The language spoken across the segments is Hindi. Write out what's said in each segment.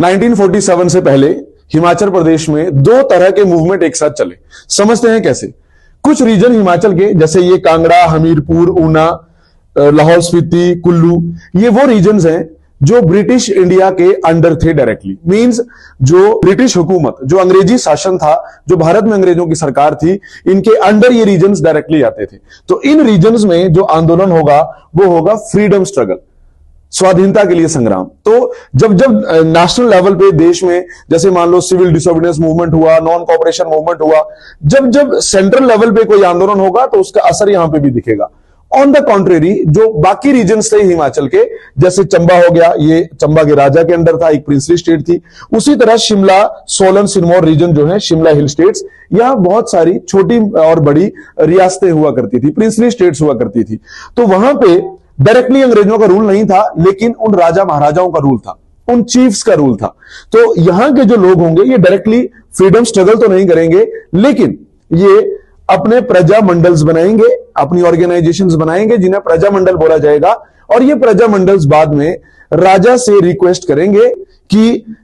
1947 से पहले हिमाचल प्रदेश में दो तरह के मूवमेंट एक साथ चले। समझते हैं कैसे। कुछ रीजन हिमाचल के, जैसे ये कांगड़ा, हमीरपुर, ऊना, लाहौल स्पीति, कुल्लू, ये वो रीजन्स हैं जो ब्रिटिश इंडिया के अंडर थे डायरेक्टली। मींस जो ब्रिटिश हुकूमत, जो अंग्रेजी शासन था, जो भारत में अंग्रेजों की सरकार थी, इनके अंडर ये रीजन्स डायरेक्टली आते थे। तो इन रीजन्स में जो आंदोलन होगा वो होगा फ्रीडम स्ट्रगल, स्वाधीनता के लिए संग्राम। तो जब जब नेशनल लेवल पे देश में, जैसे मान लो सिविल डिसोबीडियंस मूवमेंट हुआ, नॉन कॉपरेशन मूवमेंट हुआ, जब जब सेंट्रल लेवल पे कोई आंदोलन होगा तो उसका असर यहां पे भी दिखेगा। ऑन द कॉन्ट्रेरी, जो बाकी रीजन्स थे हिमाचल के, जैसे चंबा हो गया, ये चंबा के राजा के अंडर था, एक प्रिंसली स्टेट थी। उसी तरह शिमला, सोलन, सिरमौर रीजन जो है, शिमला हिल स्टेट्स, यहां बहुत सारी छोटी और बड़ी रियासतें हुआ करती थी, प्रिंसली स्टेट्स हुआ करती थी। तो वहां पे डायरेक्टली अंग्रेजों का रूल नहीं था, लेकिन उन राजा महाराजाओं का रूल था, उन चीफ्स का रूल था। तो यहां के जो लोग होंगे ये डायरेक्टली फ्रीडम स्ट्रगल तो नहीं करेंगे, लेकिन ये अपने प्रजा मंडल्स बनाएंगे, अपनी ऑर्गेनाइजेशंस बनाएंगे जिन्हें प्रजा मंडल बोला जाएगा। और ये प्रजा मंडल्स बाद में राजा से रिक्वेस्ट करेंगे कि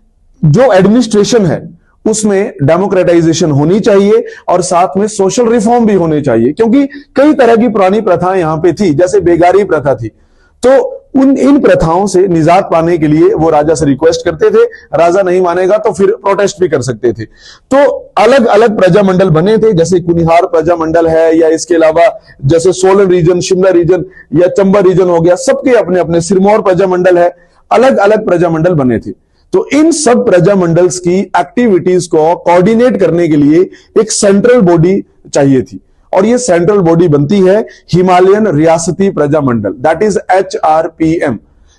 जो एडमिनिस्ट्रेशन है उसमें डेमोक्रेटाइजेशन होनी चाहिए और साथ में सोशल रिफॉर्म भी होने चाहिए, क्योंकि कई तरह की पुरानी प्रथाएं यहां पे थी, जैसे बेगारी प्रथा थी। तो इन प्रथाओं से निजात पाने के लिए वो राजा से रिक्वेस्ट करते थे। राजा नहीं मानेगा तो फिर प्रोटेस्ट भी कर सकते थे। तो अलग अलग प्रजा मंडल बने थे, जैसे कुनिहार प्रजा मंडल है, या इसके अलावा जैसे सोलन रीजन, शिमला रीजन या चंबा रीजन हो गया, सबके अपने अपने, सिरमौर प्रजा मंडल है, अलग अलग प्रजा मंडल बने थे। तो इन सब प्रजा मंडल्स की एक्टिविटीज को कोऑर्डिनेट करने के लिए एक सेंट्रल बॉडी चाहिए थी, और ये सेंट्रल बॉडी बनती है हिमालयन रियासती प्रजा मंडल, दैट इज HRPM,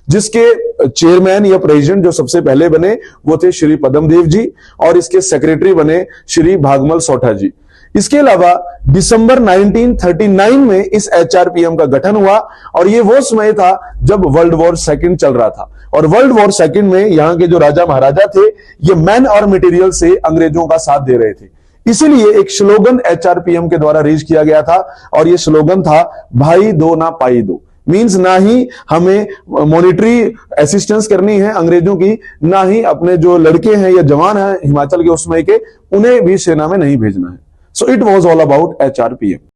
जिसके चेयरमैन या प्रेसिडेंट जो सबसे पहले बने वो थे श्री पद्मदेव जी, और इसके सेक्रेटरी बने श्री भागमल सोठा जी। इसके अलावा दिसंबर 1939 में इस HRPM का गठन हुआ, और ये वो समय था जब वर्ल्ड वॉर सेकंड चल रहा था। और वर्ल्ड वॉर सेकंड में यहाँ के जो राजा महाराजा थे, ये मैन और मटेरियल से अंग्रेजों का साथ दे रहे थे। इसीलिए एक स्लोगन HRPM के द्वारा रेज किया गया था, और यह स्लोगन था, भाई दो ना पाई दो। मींस ना ही हमें मॉनिटरी असिस्टेंस करनी है अंग्रेजों की, ना ही अपने जो लड़के हैं या जवान हैं हिमाचल के उस समय के, उन्हें भी सेना में नहीं भेजना है। So it was all about HRPM।